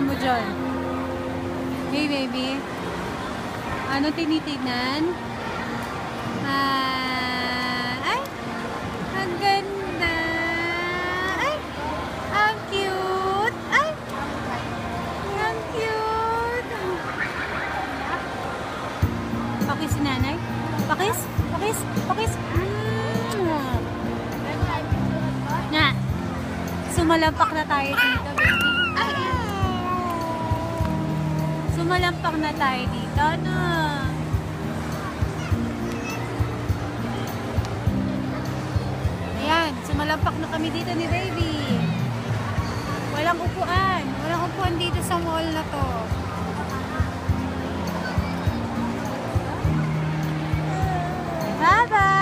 tinitignan mo dyan? Hey, baby. Ano tinitignan? Ay! Ang ganda! Ay! Ang cute! Ay! Ang cute! Pakis si nanay? Pakis? Pakis? Pakis? Nga! Sumalampak na tayo dito, baby. Ay! Sumalampak na tayo dito, no? Ayan, sumalampak na kami dito ni baby. Walang upuan. Walang upuan dito sa mall na to. Bye-bye!